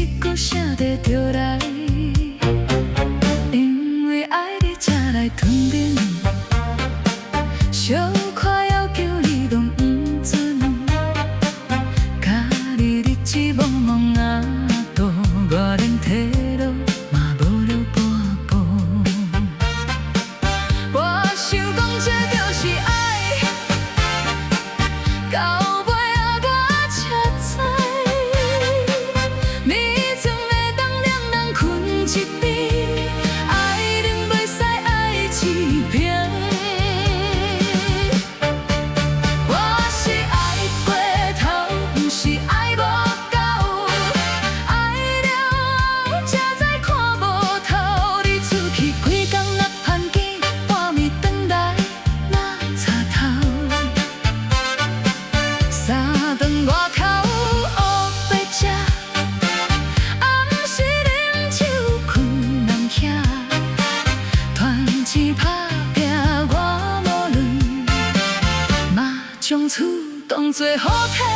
一句声就着来，因为爱你才来屯面，小可要求你拢不准，甲你日子茫茫啊度，我连退路嘛无了半步。我想讲这就是爱，到尾啊我才知，暝阵会当两人困一边，爱人袂使爱一边。我是爱过头，不是爱无够，爱了才知看无透。你出去规工若盼见，半暝转来若插头。三顿外口乌白食，暗时啉酒困人遐，团钱打拼我无论，嘛将厝当作好体。